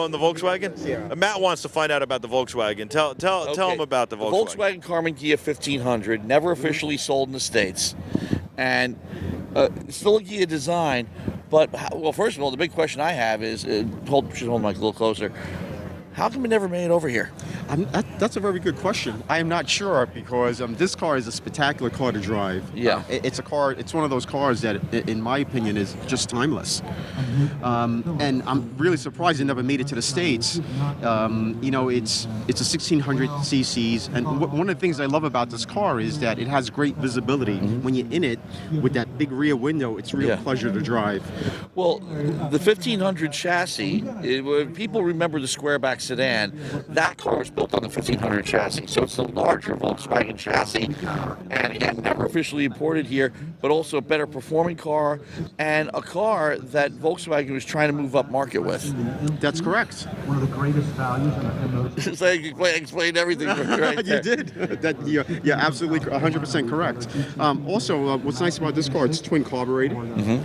on the Volkswagen? Yeah. Matt wants to find out about the Volkswagen. Tell him about the The Volkswagen. Volkswagen Karmann-Ghia 1500, never officially sold in the States. And still a Ghia design, but, well, first of all, the big question I have is, should hold the mic a little closer, how come it never made it over here? That's a very good question. I am not sure because this car is a spectacular car to drive. Yeah. It's a car. It's one of those cars that, in my opinion, is just timeless. And I'm really surprised it never made it to the States. You know, it's a 1600 cc's, and one of the things I love about this car is that it has great visibility. When you're in it with that big rear window, it's a real pleasure to drive. Well, the 1500 chassis, when people remember the squareback sedan, that car was built on the 1500 chassis. So it's a larger Volkswagen chassis, and again, never officially imported here, but also a better performing car, and a car that Volkswagen was trying to move up market with. That's correct. One of the greatest values in those. So I explained everything right there. You did. You're absolutely 100% correct. Also, what's nice about this car, it's twin carbureted,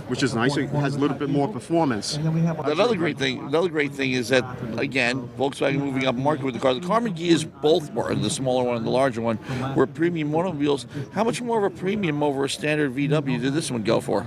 which is nice. It has a little bit more performance. Another great thing is that, again, Volkswagen moving up market with the car. The Karmann-Ghias both were, the smaller one and the larger one, were premium automobiles. How much more of a premium over a standard VW did this one go for?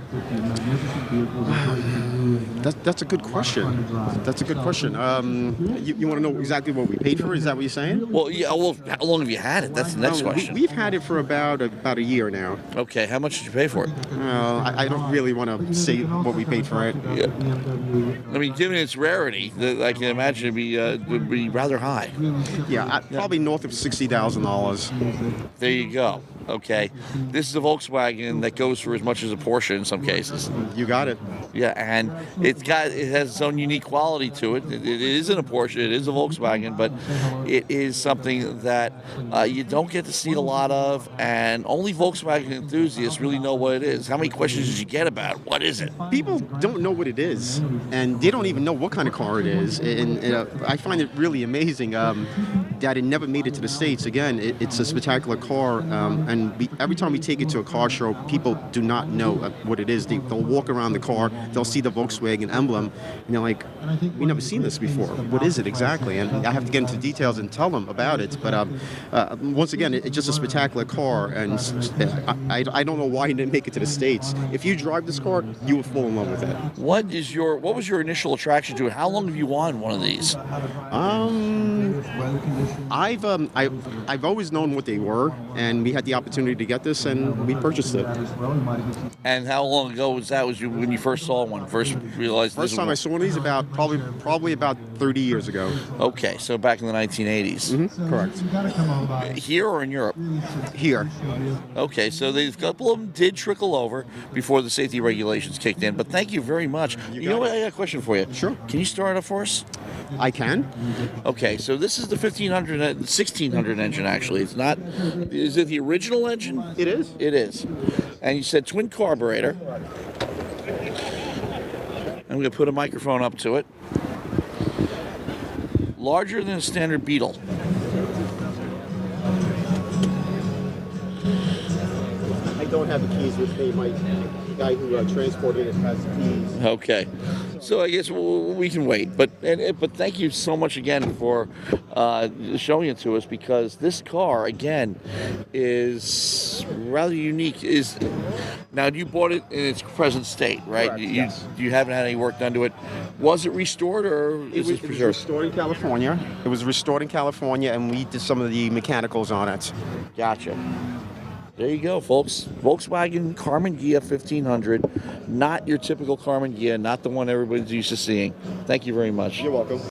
That's a good question. That's a good question. You want to know exactly what we paid for? Is that what you're saying? Well, yeah. Well, how long have you had it? That's the next question. We've had it for about a year now. Okay. How much did you pay for it? I don't really want to say what we paid for it. Yeah. I mean, given its rarity, I can imagine would be rather high. Yeah, probably north of $60,000. There you go. Okay. This is a Volkswagen that goes for as much as a Porsche in some cases. You got it. Yeah, and it has its own unique quality to it. It isn't a Porsche, it is a Volkswagen, but it is something that you don't get to see a lot of, and only Volkswagen enthusiasts really know what it is. How many questions did you get about it? What is it? People don't know what it is, and they don't even know what kind of car it is. And I find it really amazing that it never made it to the States. Again, it's a spectacular car, and every time we take it to a car show, people do not know what it is. They'll walk around the car, they'll see the Volkswagen emblem, and they're like, "We never seen this before. What is it exactly?" And I have to get into details and tell them about it. But once again, it's just a spectacular car, and I don't know why it didn't make it to the States. If you drive this car, you will fall in love with it. What was your initial attraction to it? How long have you wanted one of these? I've always known what they were, and we had the opportunity to get this, and we purchased it. And how long ago was that? Was you when you first saw one? First realized. First time I saw one of these probably about 30 years ago. Okay, so back in the 1980s. Correct. Here or in Europe? Here. Okay, so a couple of them did trickle over before the safety regulations kicked in. But thank you very much. You know what? I got a question for you. Sure. Can you start it up for us? I can. Okay, so this is the 1600 engine, actually. It's not... Is it the original engine? It is. It is. And you said twin carburetor. I'm going to put a microphone up to it. Larger than a standard Beetle. I don't have the keys with me. The guy who transported it has the keys. Okay, so I guess we can wait. But thank you so much again for showing it to us, because this car again is rather unique. Now you bought it in its present state, right? Correct, yes. You haven't had any work done to it. Was it restored or is it preserved? It was restored in California. It was restored in California, and we did some of the mechanicals on it. Gotcha. There you go, folks. Volkswagen Karmann-Ghia 1500. Not your typical Karmann-Ghia, not the one everybody's used to seeing. Thank you very much. You're welcome.